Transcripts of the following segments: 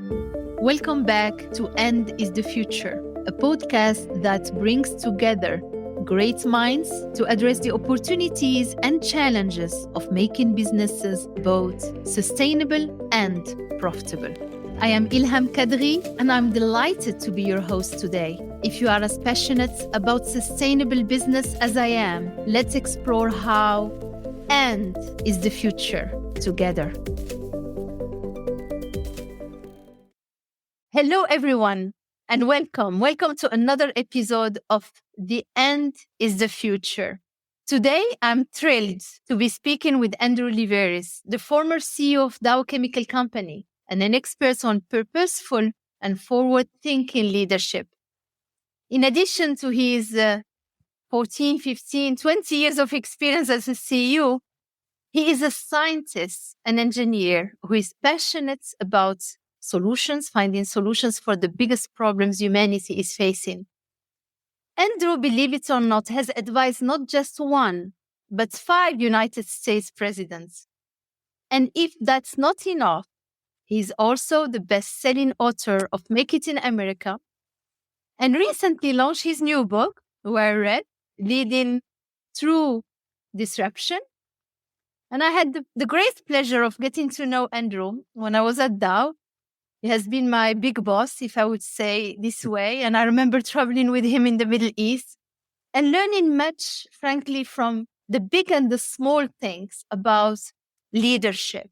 Welcome back to End is the Future, a podcast that brings together great minds to address the opportunities and challenges of making businesses both sustainable and profitable. I am Ilham Kadri, and I'm delighted to be your host today. If you are as passionate about sustainable business as I am, let's explore how End is the Future together. Hello, everyone, and welcome. Welcome to another episode of The End is the Future. Today, I'm thrilled to be speaking with Andrew Liveris, the former CEO of Dow Chemical Company and an expert on purposeful and forward-thinking leadership. In addition to his 14, 15, 20 years of experience as a CEO, he is a scientist and engineer who is passionate about solutions, finding solutions for the biggest problems humanity is facing. Andrew, believe it or not, has advised not just one, but 5 United States presidents. And if that's not enough, he's also the best-selling author of Make It in America and recently launched his new book, who I read, Leading Through Disruption. And I had the great pleasure of getting to know Andrew when I was at Dow. He has been my big boss, if I would say this way. And I remember traveling with him in the Middle East and learning much, frankly, from the big and the small things about leadership.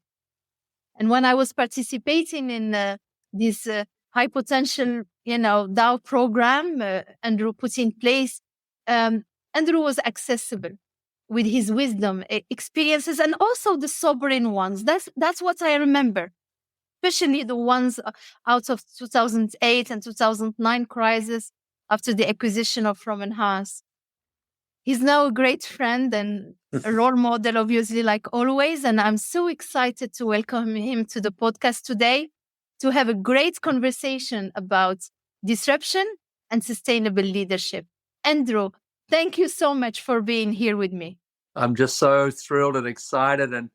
And when I was participating in this high potential, Dow program Andrew put in place, Andrew was accessible with his wisdom, experiences, and also the sobering ones. That's what I remember. Especially the ones out of 2008 and 2009 crisis after the acquisition of Roman Haas. He's now a great friend and a role model, obviously, like always. And I'm so excited to welcome him to the podcast today to have a great conversation about disruption and sustainable leadership. Andrew, thank you so much for being here with me. I'm just so thrilled and excited and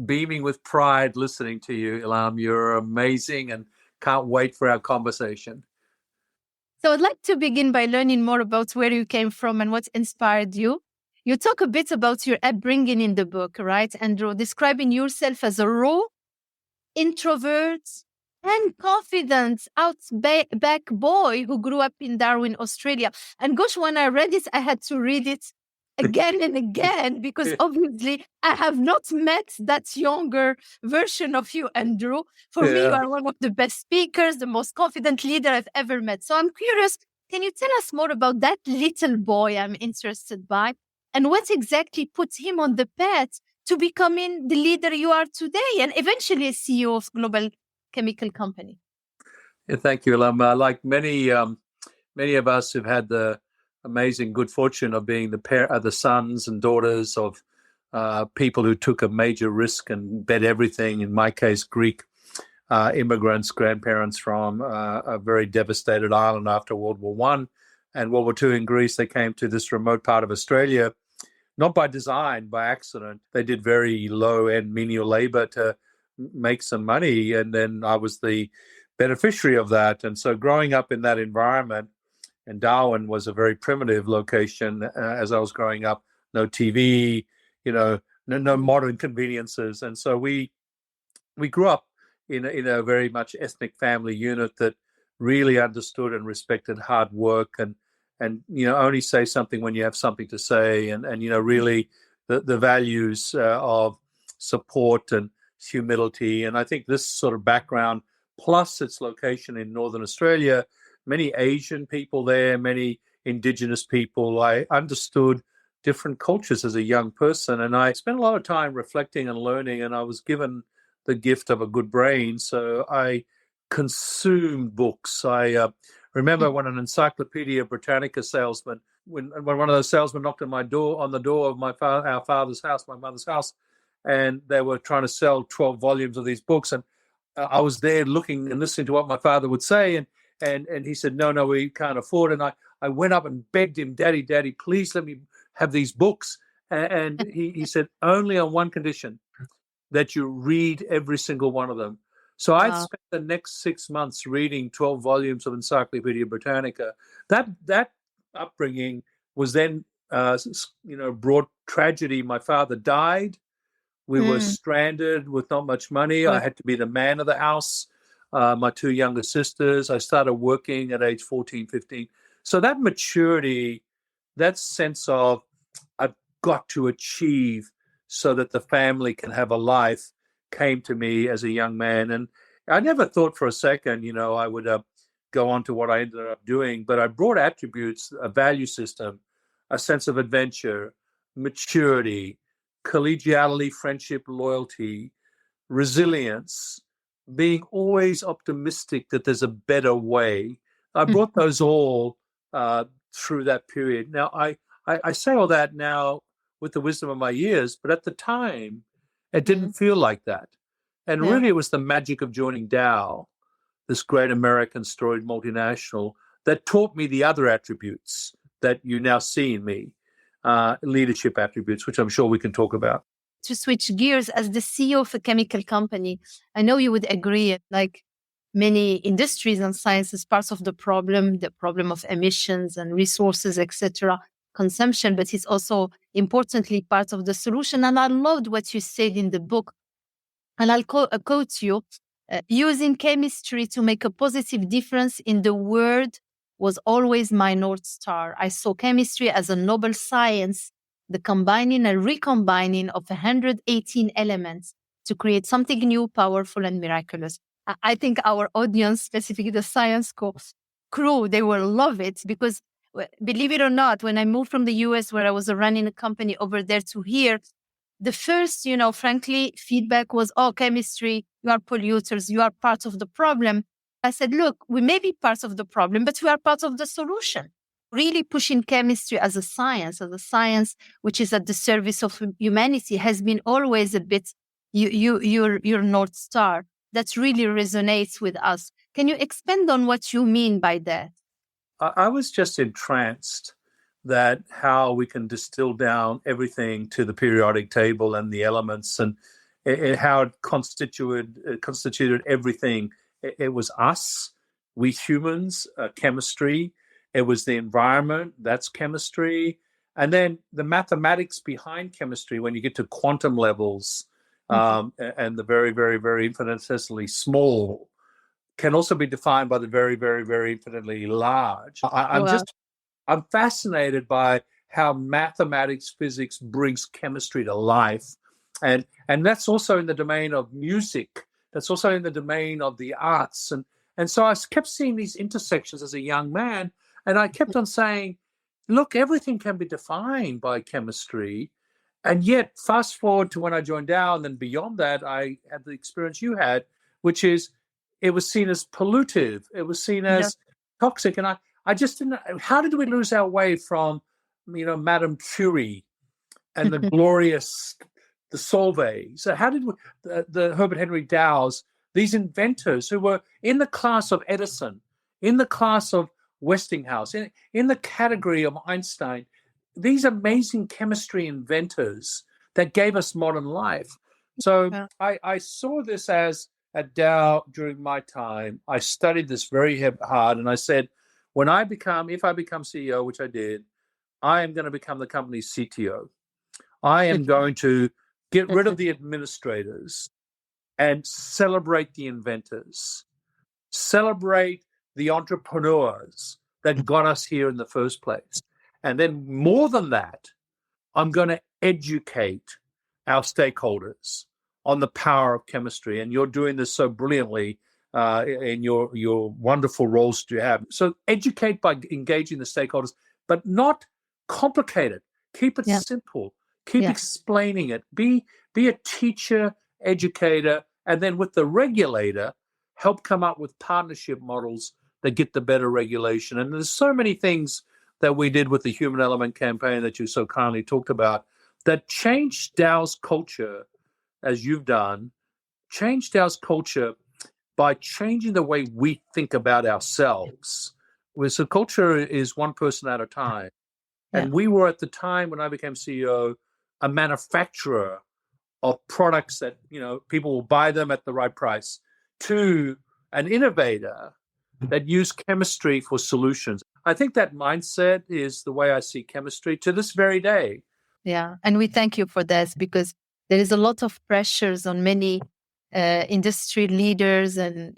beaming with pride listening to you, Ilham. You're amazing and can't wait for our conversation. So I'd like to begin by learning more about where you came from and what inspired you. You talk a bit about your upbringing in the book, right, Andrew? Describing yourself as a raw, introvert, and confident outback boy who grew up in Darwin, Australia. And gosh, when I read it, I had to read it again and again, because obviously I have not met that younger version of you, Andrew. For me, you are one of the best speakers, the most confident leader I've ever met. So I'm curious, can you tell us more about that little boy I'm interested by and what exactly put him on the path to becoming the leader you are today and eventually a CEO of global chemical company? Thank you, Ilham. Like many of us who've had the amazing good fortune of being the sons and daughters of people who took a major risk and bet everything, in my case, Greek immigrants, grandparents from a very devastated island after World War I and World War II in Greece. They came to this remote part of Australia, not by design, by accident. They did very low-end menial labor to make some money, and then I was the beneficiary of that. And so growing up in that environment, and Darwin was a very primitive location as I was growing up. No TV, no modern conveniences. And so we grew up in a very much ethnic family unit that really understood and respected hard work and only say something when you have something to say. And really the values of support and humility. And I think this sort of background, plus its location in Northern Australia, many Asian people there, many indigenous people. I understood different cultures as a young person, and I spent a lot of time reflecting and learning, and I was given the gift of a good brain, so I consumed books. I remember when an Encyclopedia Britannica salesman, when one of those salesmen knocked on the door of our father's house, my mother's house, and they were trying to sell 12 volumes of these books, and I was there looking and listening to what my father would say, and he said, no, we can't afford it. And I went up and begged him, Daddy, please let me have these books. And he said, only on one condition, that you read every single one of them. So I Wow. spent the next 6 months reading 12 volumes of Encyclopedia Britannica. That upbringing was then, brought tragedy. My father died. We were Mm. stranded with not much money. I Well, had to be the man of the house. My two younger sisters, I started working at age 14, 15. So that maturity, that sense of I've got to achieve so that the family can have a life came to me as a young man. And I never thought for a second, I would go on to what I ended up doing, but I brought attributes, a value system, a sense of adventure, maturity, collegiality, friendship, loyalty, resilience, being always optimistic that there's a better way. I brought those all through that period. Now, I say all that now with the wisdom of my years, but at the time, it didn't mm. feel like that. And Yeah. really, it was the magic of joining Dow, this great American storied multinational, that taught me the other attributes that you now see in me, leadership attributes, which I'm sure we can talk about. To switch gears, as the CEO of a chemical company, I know you would agree, like many industries and science is part of the problem of emissions and resources, etc., consumption, but it's also importantly part of the solution. And I loved what you said in the book. And I'll quote you, using chemistry to make a positive difference in the world was always my North Star. I saw chemistry as a noble science, the combining and recombining of 118 elements to create something new, powerful, and miraculous. I think our audience, specifically the science crew, they will love it because, believe it or not, when I moved from the US, where I was running a company over there, to here, the first, frankly, feedback was, oh, chemistry, you are polluters, you are part of the problem. I said, look, we may be part of the problem, but we are part of the solution. Really pushing chemistry as a science which is at the service of humanity, has been always a bit your North Star. That really resonates with us. Can you expand on what you mean by that? I was just entranced that how we can distill down everything to the periodic table and the elements, and how it constituted everything. It was us, we humans, chemistry. It was the environment, that's chemistry. And then the mathematics behind chemistry, when you get to quantum levels, and the very, very, very infinitesimally small, can also be defined by the very, very, very infinitely large. Well, I'm fascinated by how mathematics, physics brings chemistry to life. And that's also in the domain of music. That's also in the domain of the arts. And so I kept seeing these intersections as a young man. And I kept on saying, look, everything can be defined by chemistry. And yet, fast forward to when I joined Dow, and then beyond that, I had the experience you had, which is it was seen as pollutive. It was seen yeah. as toxic. And I just didn't. How did we lose our way from, Madame Curie and the glorious, the Solvay? So how did we, the Herbert Henry Dows, these inventors who were in the class of Edison, in the class of Westinghouse, in the category of Einstein, these amazing chemistry inventors that gave us modern life. So Yeah. I saw this as at Dow during my time. I studied this very hard, and I said, if I become CEO, which I did, I am going to become the company's CTO. I am going to get rid of the administrators and celebrate the inventors, celebrate the entrepreneurs that got us here in the first place. And then more than that, I'm going to educate our stakeholders on the power of chemistry. And you're doing this so brilliantly in your wonderful roles you have. So educate by engaging the stakeholders, but not complicate it. Keep it Yeah. simple. Keep Yeah. explaining it. Be a teacher, educator, and then with the regulator, help come up with partnership models that get the better regulation. And there's so many things that we did with the Human Element campaign that you so kindly talked about that changed Dow's culture, as you've done, changed Dow's culture by changing the way we think about ourselves. So culture is one person at a time. Yeah. And we were, at the time when I became CEO, a manufacturer of products that, people will buy them at the right price. to an innovator that used chemistry for solutions. I think that mindset is the way I see chemistry to this very day. Yeah. And we thank you for this, because there is a lot of pressures on many industry leaders, and,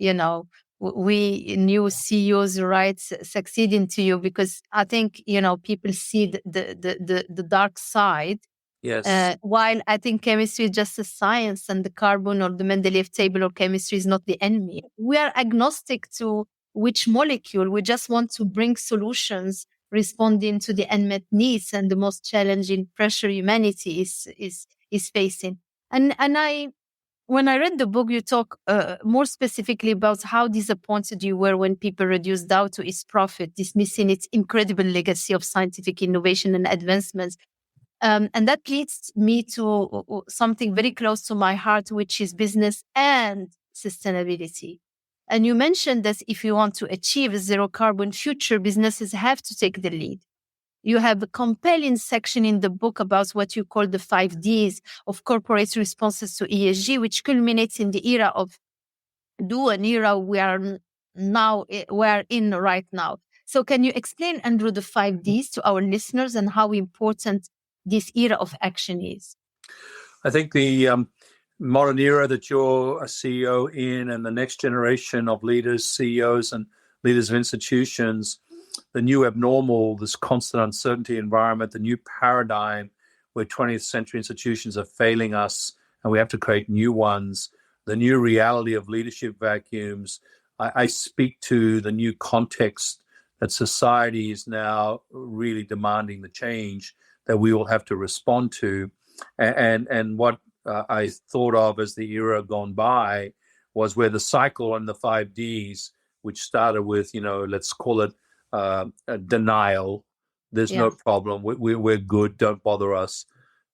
we new CEOs, right, succeeding to you, because I think, people see the dark side. Yes. While I think chemistry is just a science, and the carbon or the Mendeleev table or chemistry is not the enemy. We are agnostic to which molecule. We just want to bring solutions responding to the unmet needs and the most challenging pressure humanity is facing. And when I read the book, you talk more specifically about how disappointed you were when people reduced Dow to its profit, dismissing its incredible legacy of scientific innovation and advancements. And that leads me to something very close to my heart, which is business and sustainability. And you mentioned that if you want to achieve a zero carbon future, businesses have to take the lead. You have a compelling section in the book about what you call the 5Ds of corporate responses to ESG, which culminates in the era of an era we are in right now. So can you explain, Andrew, the 5Ds to our listeners and how important this era of action is? I think the modern era that you're a CEO in, and the next generation of leaders, CEOs, and leaders of institutions, the new abnormal, this constant uncertainty environment, the new paradigm where 20th century institutions are failing us and we have to create new ones, the new reality of leadership vacuums. I speak to the new context that society is now really demanding the change that we will have to respond to. And what I thought of as the era gone by was where the cycle and the 5Ds, which started with, let's call it denial. There's no problem. We're good. Don't bother us.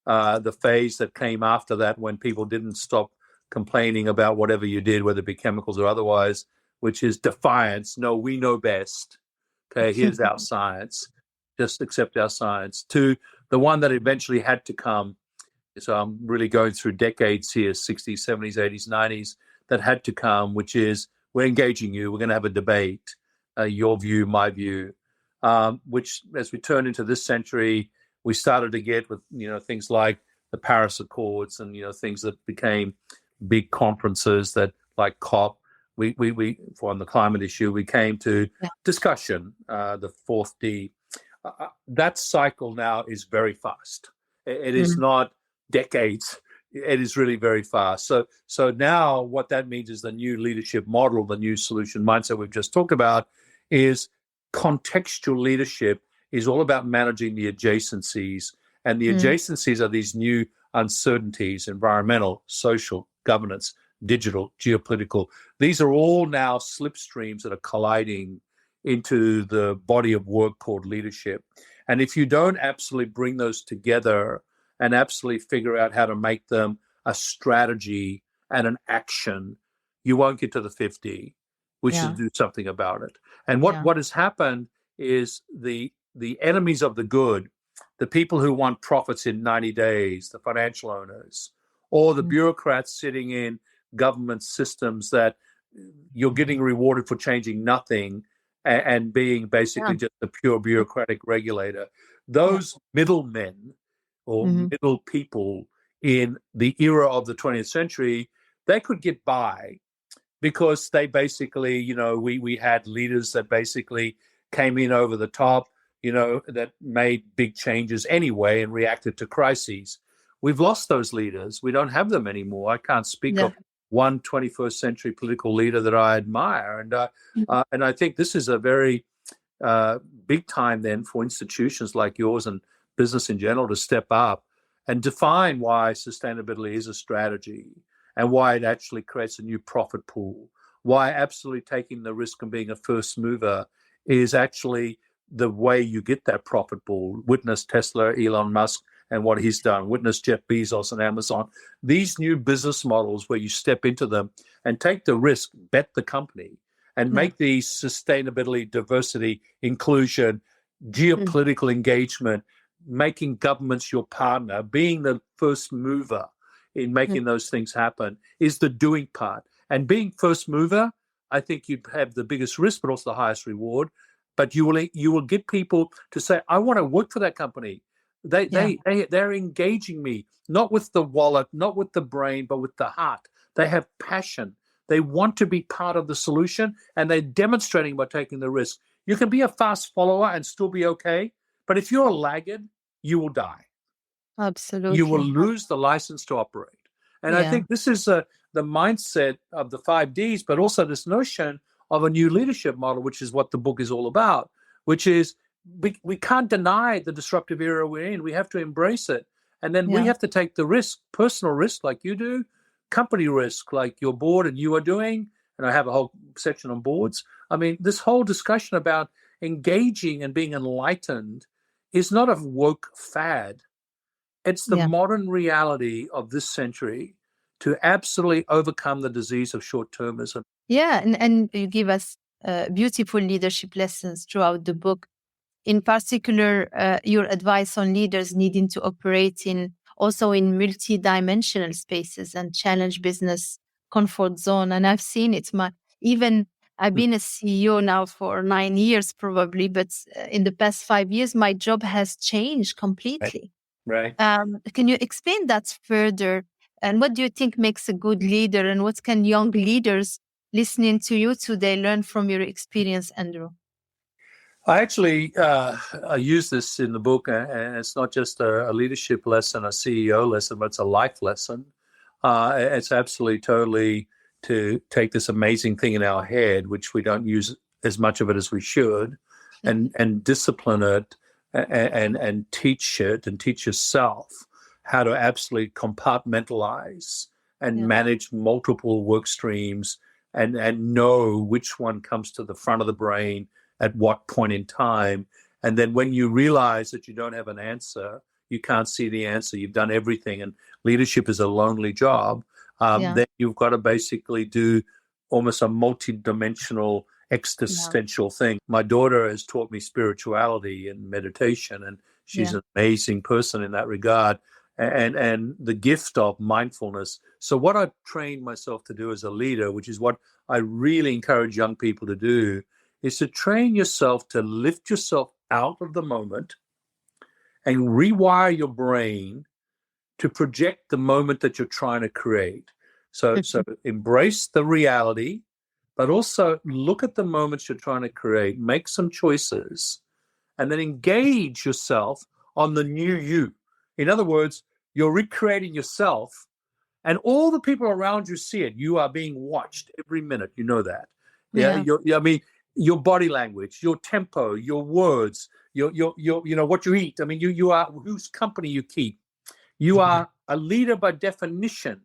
The phase that came after that, when people didn't stop complaining about whatever you did, whether it be chemicals or otherwise, which is defiance. No, we know best. Okay, here's our science. Just accept our science. To the one that eventually had to come. So I'm really going through decades here, 60s, 70s, 80s, 90s, that had to come, which is we're engaging you. We're going to have a debate, your view, my view, which as we turn into this century, we started to get with, things like the Paris Accords and, things that became big conferences that like COP. We on the climate issue, we came to discussion, the fourth D. That cycle now is very fast. It is not decades. It is really very fast. So now what that means is the new leadership model, the new solution mindset we've just talked about, is contextual leadership is all about managing the adjacencies. And the adjacencies are these new uncertainties: environmental, social, governance, digital, geopolitical. These are all now slipstreams that are colliding into the body of work called leadership. And if you don't absolutely bring those together and absolutely figure out how to make them a strategy and an action, you won't get to the 50. We should do something about it. And what has happened is the enemies of the good, the people who want profits in 90 days, the financial owners, or the bureaucrats sitting in government systems that you're getting rewarded for changing nothing and being basically just a pure bureaucratic regulator. Those middlemen or middle people in the era of the 20th century, they could get by because they basically, we had leaders that basically came in over the top, that made big changes anyway and reacted to crises. We've lost those leaders. We don't have them anymore. I can't speak of one 21st century political leader that I admire. And I think this is a very big time then for institutions like yours and business in general to step up and define why sustainability is a strategy and why it actually creates a new profit pool, why absolutely taking the risk and being a first mover is actually the way you get that profit pool. Witness Tesla, Elon Musk, and what he's done. Witness Jeff Bezos and Amazon. These new business models where you step into them and take the risk, bet the company, and make these sustainability, diversity, inclusion, geopolitical engagement, making governments your partner, being the first mover in making those things happen is the doing part. And being first mover, I think you'd have the biggest risk, but also the highest reward. But you will get people to say, "I want to work for that company." They're engaging me, not with the wallet, not with the brain, but with the heart. They have passion. They want to be part of the solution, and they're demonstrating by taking the risk. You can be a fast follower and still be okay, but if you're a laggard, you will die. You will Absolutely. lose the license to operate. And I Yeah. think this is the mindset of the 5Ds, but also this notion of a new leadership model, which is what the book is all about, which is we can't deny the disruptive era we're in. We have to embrace it. And then we Yeah. have to take the risk, personal risk like you do, company risk like your board and you are doing. And I have a whole section on boards. I mean, this whole discussion about engaging and being enlightened is not a woke fad. It's the Yeah. modern reality of this century to absolutely overcome the disease of short-termism. Yeah. And you give us beautiful leadership lessons throughout the book. In particular, your advice on leaders needing to operate also in multi-dimensional spaces and challenge business comfort zone. And I've seen it. I've been a CEO now for 9 years probably, but in the past 5 years, my job has changed completely. Right. Can you explain that further? And what do you think makes a good leader? And what can young leaders listening to you today learn from your experience, Andrew? I actually I use this in the book, and it's not just a leadership lesson, a CEO lesson, but it's a life lesson. It's absolutely totally to take this amazing thing in our head, which we don't use as much of it as we should, and discipline it, and teach it, and teach yourself how to absolutely compartmentalize and manage multiple work streams, and know which one comes to the front of the brain at what point in time. And then when you realize that you don't have an answer, you can't see the answer, you've done everything, and leadership is a lonely job, then you've got to basically do almost a multi-dimensional existential thing. My daughter has taught me spirituality and meditation, and she's an amazing person in that regard, and the gift of mindfulness. So what I've trained myself to do as a leader, which is what I really encourage young people to do, is to train yourself to lift yourself out of the moment and rewire your brain to project the moment that you're trying to create. So embrace the reality, but also look at the moments you're trying to create, make some choices, and then engage yourself on the new you. In other words, you're recreating yourself, and all the people around you see it. You are being watched every minute. You know that. I mean, your body language, your tempo, your words, your what you eat. I mean, you are whose company you keep. You are a leader by definition,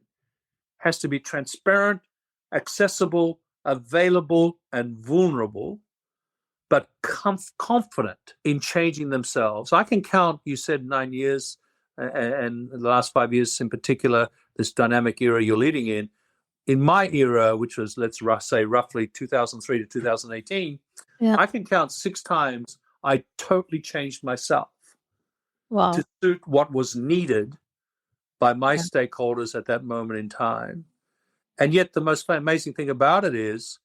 has to be transparent, accessible, available, and vulnerable, but confident in changing themselves. I can count, you said 9 years, and the last 5 years in particular, this dynamic era you're leading in. In my era, which was, let's say, roughly 2003 to 2018, I can count 6 times I totally changed myself to suit what was needed by my stakeholders at that moment in time. And yet the most amazing thing about it is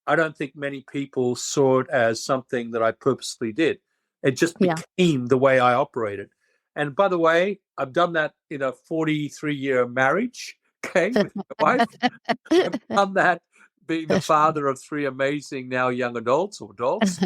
I don't think many people saw it as something that I purposely did. It just became the way I operated. And by the way, I've done that in a 43-year marriage, with my wife. I've done that being the father of 3 amazing now young adults or adults.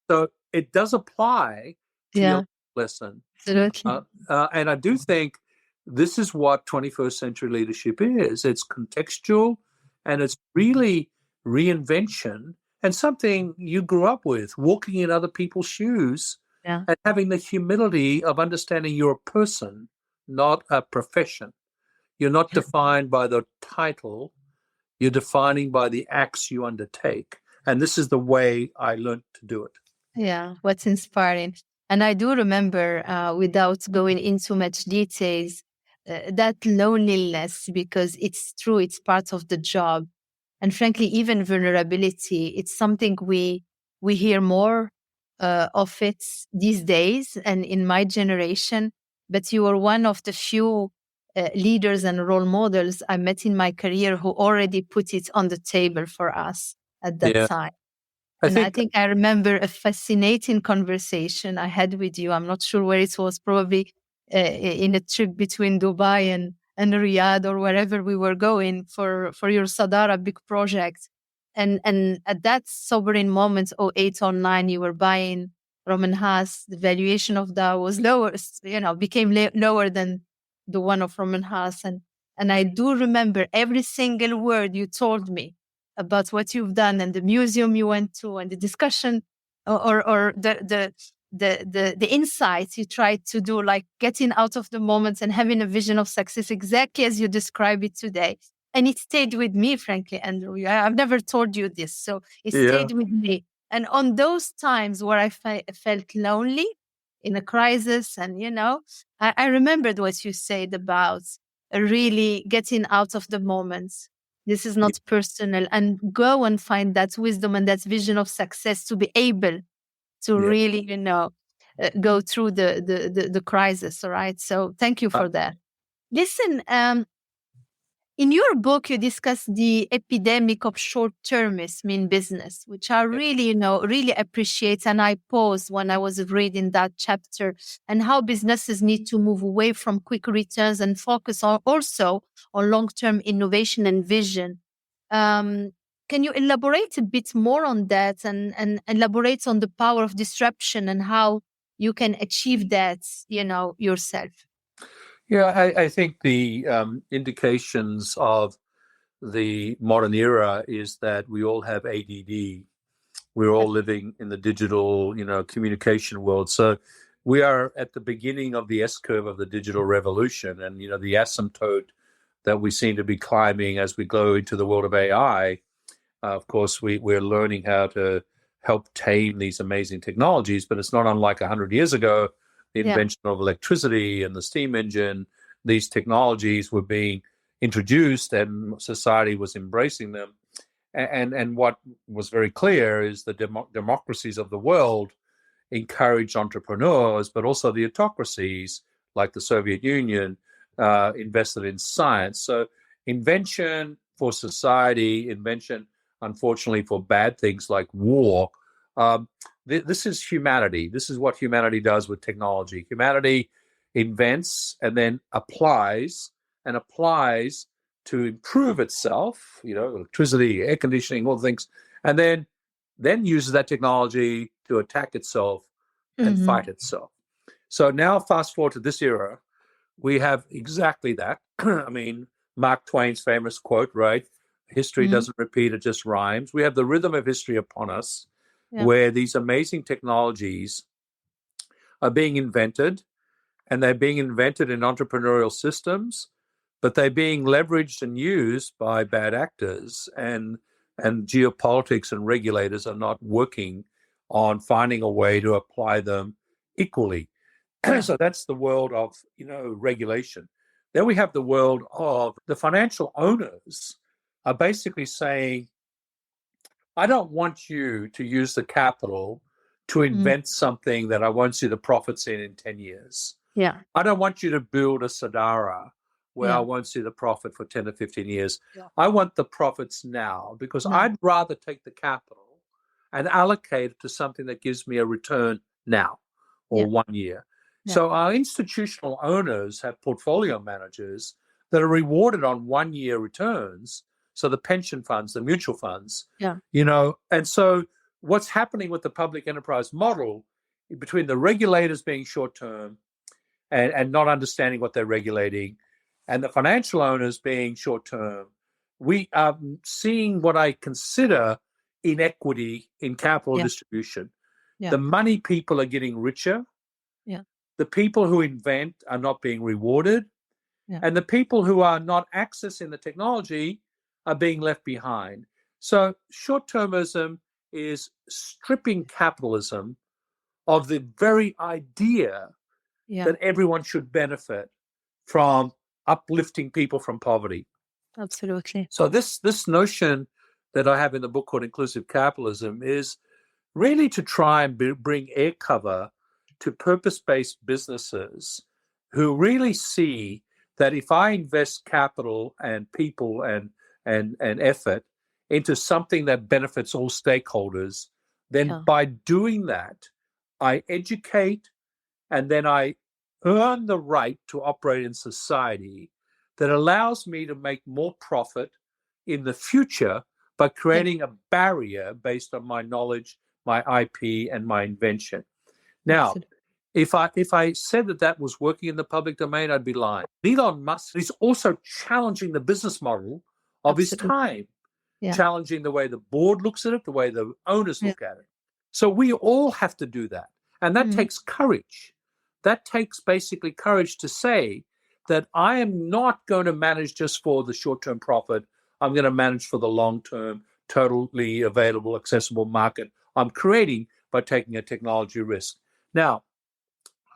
So it does apply to your lesson. Absolutely. And I do think this is what 21st century leadership is. It's contextual, and it's really reinvention, and something you grew up with, walking in other people's shoes, and having the humility of understanding you're a person, not a profession. You're not defined by the title. You're defining by the acts you undertake. And this is the way I learned to do it. Yeah, what's inspiring. And I do remember, without going into much details, that loneliness, because it's true, it's part of the job. And frankly, even vulnerability, it's something we hear more of it these days and in my generation. But you are one of the few leaders and role models I met in my career who already put it on the table for us at that Yeah. time. I And I think, think I remember a fascinating conversation I had with you. I'm not sure where it was, probably in a trip between Dubai and Riyadh or wherever we were going for your Sadara big project. And at that sobering moment, 08, 09, you were buying Roman Haas. The valuation of that was lower, became lower than the one of Roman Haas. And I do remember every single word you told me about what you've done and the museum you went to and the discussion or the insights you tried to do, like getting out of the moments and having a vision of success exactly as you describe it today. And it stayed with me, frankly, Andrew. I've never told you this, so it yeah, stayed with me. And on those times where I felt lonely in a crisis, and I remembered what you said about really getting out of the moments. This is not personal, and go and find that wisdom and that vision of success to be able to yeah. really, go through the crisis. All right. So thank you Uh, for that. Listen, in your book, you discuss the epidemic of short-termism in business, which I really, really appreciate. And I paused when I was reading that chapter, and how businesses need to move away from quick returns and focus also on long-term innovation and vision. Um, can you elaborate a bit more on that and elaborate on the power of disruption and how you can achieve that, yourself? yeah, I think the indications of the modern era is that we all have ADD. We're all living in the digital, communication world. So we are at the beginning of the S curve of the digital revolution, and the asymptote that we seem to be climbing as we go into the world of AI. Of course, we're learning how to help tame these amazing technologies, but it's not unlike 100 years ago, the Yeah. invention of electricity and the steam engine. These technologies were being introduced and society was embracing them. And what was very clear is the democracies of the world encouraged entrepreneurs, but also the autocracies like the Soviet Union invested in science. So invention for society, invention, unfortunately, for bad things like war. This is humanity. This is what humanity does with technology. Humanity invents and then applies to improve itself, electricity, air conditioning, all the things, and then uses that technology to attack itself and fight itself. So now fast forward to this era, we have exactly that. I mean, Mark Twain's famous quote, right? History doesn't repeat, it just rhymes. We have the rhythm of history upon us, Yeah. where these amazing technologies are being invented, and they're being invented in entrepreneurial systems, but they're being leveraged and used by bad actors, and geopolitics and regulators are not working on finding a way to apply them equally. Yeah. So that's the world of regulation. Then we have the world of the financial owners are basically saying, I don't want you to use the capital to invent something that I won't see the profits in 10 years. Yeah. I don't want you to build a Sadara where I Yeah. won't see the profit for 10 to 15 years. Yeah. I want the profits now, because No. I'd rather take the capital and allocate it to something that gives me a return now or Yeah. 1 year. Yeah. So our institutional owners have portfolio managers that are rewarded on 1 year returns. So the pension funds, the mutual funds, Yeah. and so what's happening with the public enterprise model, between the regulators being short term and not understanding what they're regulating, and the financial owners being short term, we are seeing what I consider inequity in capital Yeah. distribution. Yeah. The money people are getting richer. Yeah. The people who invent are not being rewarded. Yeah. And the people who are not accessing the technology are being left behind. So short-termism is stripping capitalism of the very idea Yeah. that everyone should benefit from uplifting people from poverty. Absolutely. So this notion that I have in the book called Inclusive Capitalism is really to try and bring air cover to purpose-based businesses who really see that if I invest capital and people and effort into something that benefits all stakeholders, then by doing that, I educate and then I earn the right to operate in society that allows me to make more profit in the future by creating a barrier based on my knowledge, my IP, and my invention. Now, if I said that was working in the public domain, I'd be lying. Elon Musk is also challenging the business model of his time, challenging the way the board looks at it, the way the owners look at it. So we all have to do that. And that takes courage. That takes basically courage to say that I am not going to manage just for the short-term profit. I'm going to manage for the long-term, totally available, accessible market I'm creating by taking a technology risk. Now,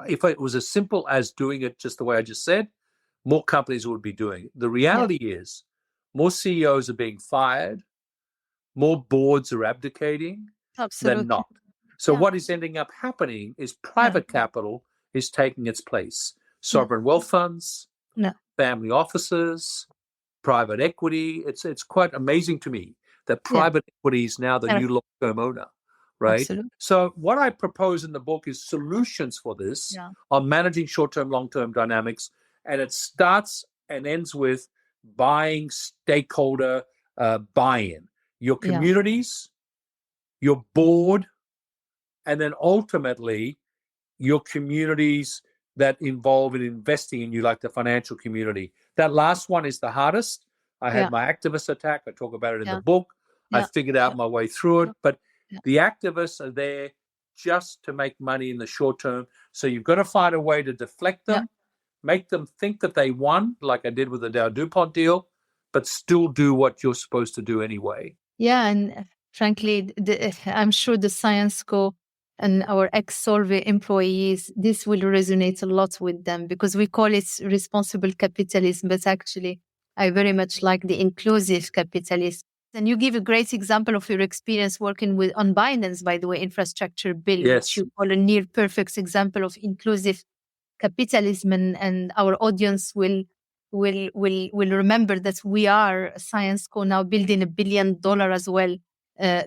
if it was as simple as doing it just the way I just said, more companies would be doing it. The reality is more CEOs are being fired, more boards are abdicating than not. So what is ending up happening is private capital is taking its place. Sovereign wealth funds, family offices, private equity. It's quite amazing to me that private equity is now the new long-term owner, right? Absolutely. So what I propose in the book is solutions for this on managing short-term, long-term dynamics. And it starts and ends with buying stakeholder buy-in. Your communities, your board, and then ultimately your communities that involve in investing in you, like the financial community. That last one is the hardest. I had my activist attack. I talk about it in the book. I figured out my way through it. But the activists are there just to make money in the short term. So you've got to find a way to deflect them, make them think that they won, like I did with the Dow DuPont deal, but still do what you're supposed to do anyway. Yeah, and frankly, I'm sure the Science Co and our ex-Solvay employees, this will resonate a lot with them because we call it responsible capitalism, but actually I very much like the inclusive capitalism. And you give a great example of your experience working on Binance, by the way, infrastructure bill, which you call a near perfect example of inclusive capitalism, and our audience will remember that we are Science Co now building $1 billion as well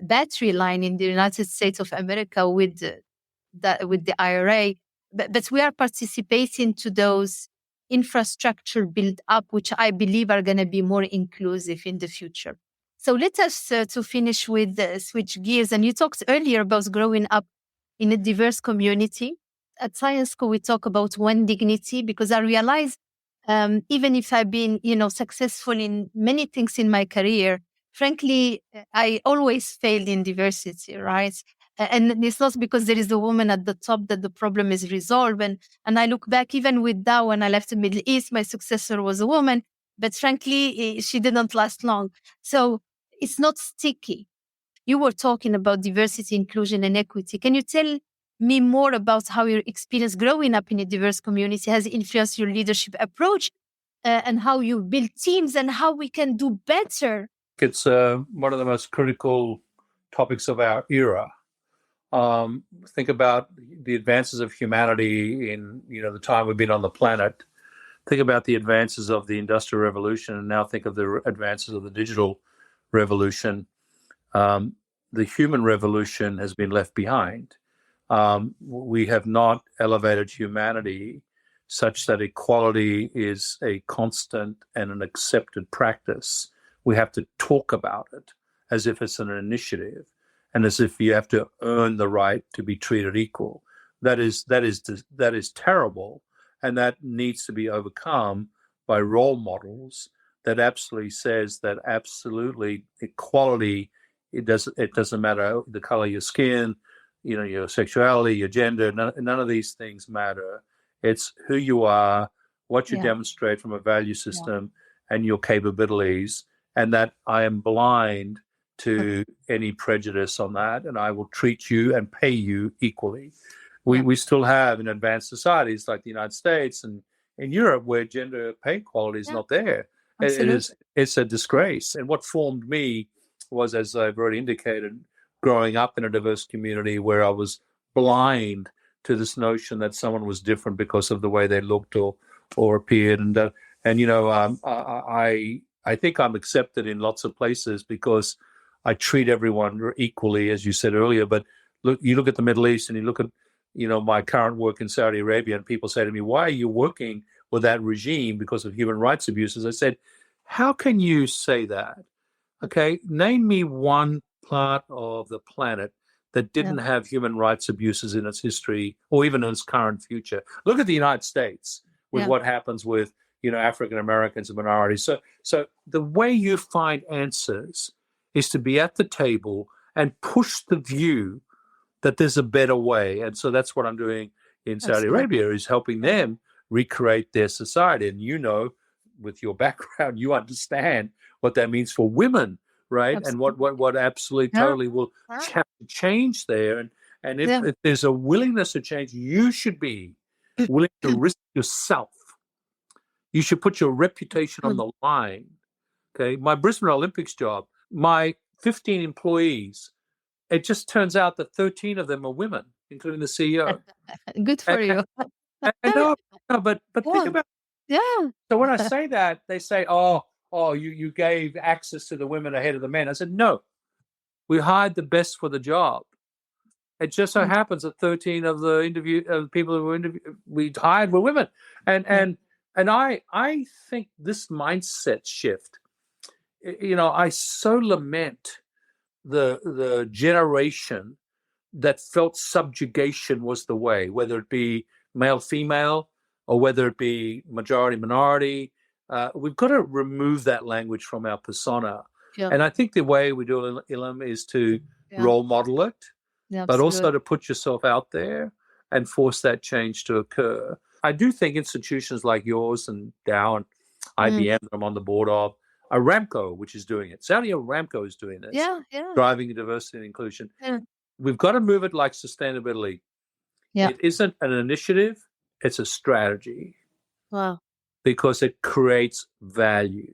battery line in the United States of America with the IRA, but we are participating to those infrastructure build up, which I believe are going to be more inclusive in the future. So let us to finish with switch gears. And you talked earlier about growing up in a diverse community. At Science Co, we talk about one dignity because I realize even if I've been, successful in many things in my career, frankly, I always failed in diversity, right? And it's not because there is a woman at the top that the problem is resolved. And I look back, even with Dow, when I left the Middle East, my successor was a woman, but frankly, she didn't last long. So it's not sticky. You were talking about diversity, inclusion, and equity. Can you tell me more about how your experience growing up in a diverse community has influenced your leadership approach and how you build teams and how we can do better? It's one of the most critical topics of our era. Think about the advances of humanity in the time we've been on the planet. Think about the advances of the Industrial Revolution, and now think of the advances of the digital revolution. The human revolution has been left behind. We have not elevated humanity such that equality is a constant and an accepted practice. We have to talk about it as if it's an initiative and as if you have to earn the right to be treated equal. That is terrible, and that needs to be overcome by role models that absolutely says that absolutely equality. It doesn't matter the color of your skin, your sexuality, your gender. None of these things matter. It's who you are, what you demonstrate from a value system, and your capabilities. And that I am blind to any prejudice on that, and I will treat you and pay you equally. We still have in advanced societies like the United States and in Europe where gender pay equality is not there. It's a disgrace. And what formed me was, as I've already indicated, growing up in a diverse community where I was blind to this notion that someone was different because of the way they looked or appeared. And And I think I'm accepted in lots of places because I treat everyone equally, as you said earlier. But you look at the Middle East, and you look at my current work in Saudi Arabia, and people say to me, "Why are you working with that regime because of human rights abuses?" I said, "How can you say that? Okay, name me one part of the planet that didn't have human rights abuses in its history or even in its current future. Look at the United States with what happens with African Americans and minorities. So the way you find answers is to be at the table and push the view that there's a better way. And so that's what I'm doing in Saudi Arabia, is helping them recreate their society. And with your background, you understand what that means for women, right? Absolutely. And what absolutely totally will have to change there. And if there's a willingness to change, you should be willing to risk yourself. You should put your reputation on the line. Okay, my Brisbane Olympics job, my 15 employees, it just turns out that 13 of them are women, including the CEO. Good for you. No, but think about it. Yeah. So when I say that, they say, "Oh, you gave access to the women ahead of the men." I said, "No, we hired the best for the job. It just so happens that 13 of the people who we hired were women." And I think this mindset shift, I so lament the generation that felt subjugation was the way, whether it be male, female, or whether it be majority, minority. We've got to remove that language from our persona. Yeah. And I think the way we do it, Ilham, is to role model it, but also to put yourself out there and force that change to occur. I do think institutions like yours and Dow and IBM that I'm on the board of, Aramco, which is doing it. Saudi Aramco is doing this, driving diversity and inclusion. Yeah. We've got to move it like sustainability. Yeah. It isn't an initiative, it's a strategy. Wow. Because it creates value.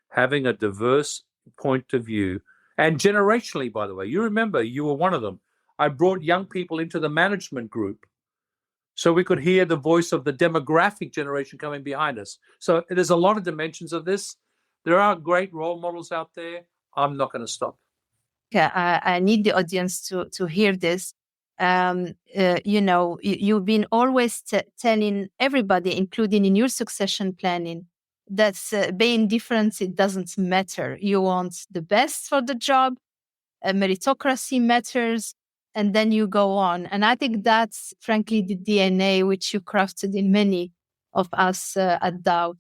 Having a diverse point of view, and generationally, by the way, you remember you were one of them. I brought young people into the management group so we could hear the voice of the demographic generation coming behind us. So there's a lot of dimensions of this. There are great role models out there. I'm not going to stop. Yeah, I need the audience to hear this. You've been always telling everybody, including in your succession planning, that being different, it doesn't matter. You want the best for the job, meritocracy matters, and then you go on. And I think that's, frankly, the DNA which you crafted in many of us at Dow.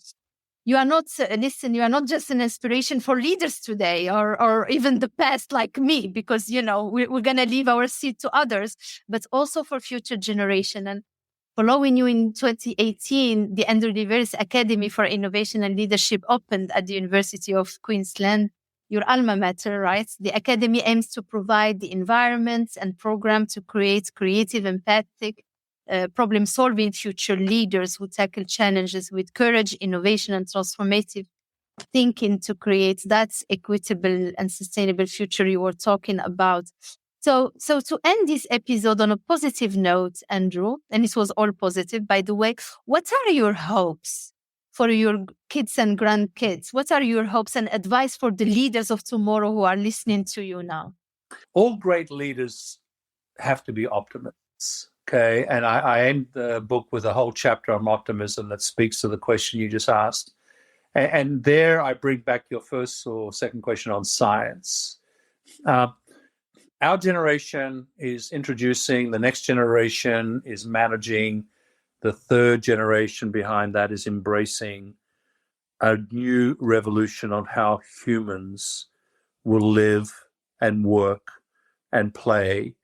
You are not, you are not just an inspiration for leaders today or even the past like me, because, we're going to leave our seat to others, but also for future generation. And following you in 2018, the Andrew Liveris Academy for Innovation and Leadership opened at the University of Queensland, your alma mater, right? The Academy aims to provide the environment and program to create creative, empathic, problem-solving future leaders who tackle challenges with courage, innovation, and transformative thinking to create that equitable and sustainable future you were talking about. So to end this episode on a positive note, Andrew, and it was all positive, by the way, what are your hopes for your kids and grandkids? What are your hopes and advice for the leaders of tomorrow who are listening to you now? All great leaders have to be optimists. Okay, and I end the book with a whole chapter on optimism that speaks to the question you just asked. And there I bring back your first or second question on science. Our generation is introducing, the next generation is managing, the third generation behind that is embracing a new revolution on how humans will live and work and play,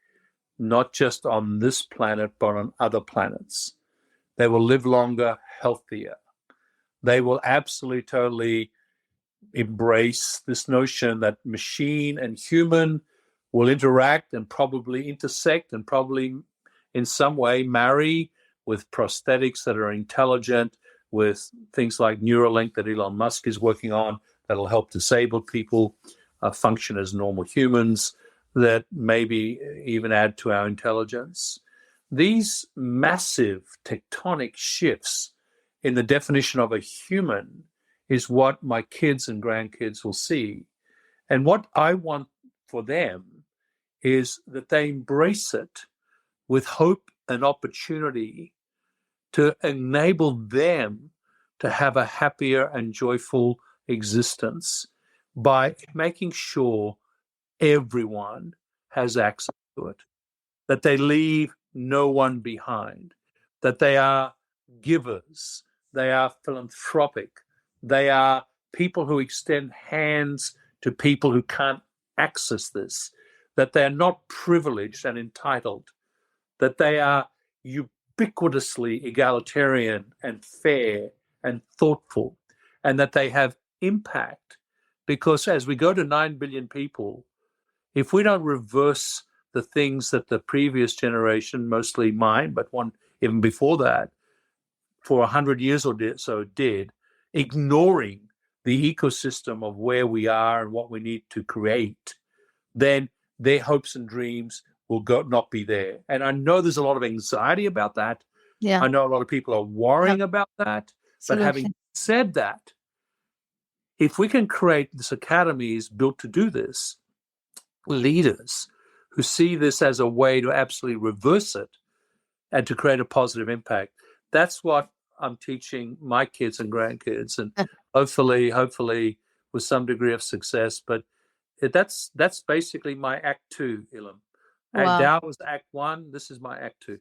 not just on this planet, but on other planets. They will live longer, healthier. They will absolutely, totally embrace this notion that machine and human will interact and probably intersect and probably in some way marry with prosthetics that are intelligent, with things like Neuralink that Elon Musk is working on that'll help disabled people function as normal humans, that maybe even add to our intelligence. These massive tectonic shifts in the definition of a human is what my kids and grandkids will see. And what I want for them is that they embrace it with hope and opportunity to enable them to have a happier and joyful existence by making sure everyone has access to it, that they leave no one behind, that they are givers, they are philanthropic, they are people who extend hands to people who can't access this, that they are not privileged and entitled, that they are ubiquitously egalitarian and fair and thoughtful, and that they have impact. Because as we go to 9 billion people, if we don't reverse the things that the previous generation, mostly mine, but one even before that, for 100 years or so did, ignoring the ecosystem of where we are and what we need to create, then their hopes and dreams will not be there. And I know there's a lot of anxiety about that. Yeah. I know a lot of people are worrying about that. But having said that, if we can create this academy is built to do this, leaders who see this as a way to absolutely reverse it and to create a positive impact, that's what I'm teaching my kids and grandkids, and hopefully with some degree of success. But that's basically my Act 2, Ilham. Wow. That was Act 1. This is my Act 2.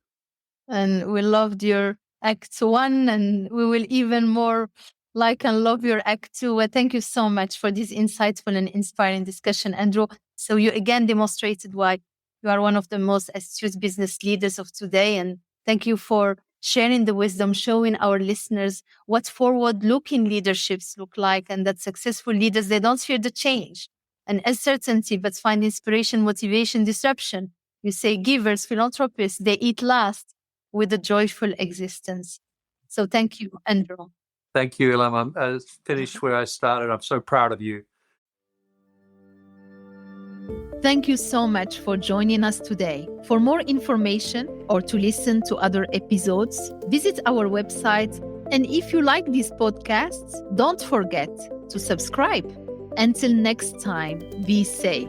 And we loved your Act 1, and we will even more like and love your Act 2. Well, thank you so much for this insightful and inspiring discussion, Andrew. So you again demonstrated why you are one of the most astute business leaders of today. And thank you for sharing the wisdom, showing our listeners what forward-looking leaderships look like, and that successful leaders, they don't fear the change and uncertainty, but find inspiration, motivation, disruption. You say givers, philanthropists, they eat last with a joyful existence. So thank you, Andrew. Thank you, Ilham. I finished where I started. I'm so proud of you. Thank you so much for joining us today. For more information or to listen to other episodes, visit our website. And if you like these podcasts, don't forget to subscribe. Until next time, be safe.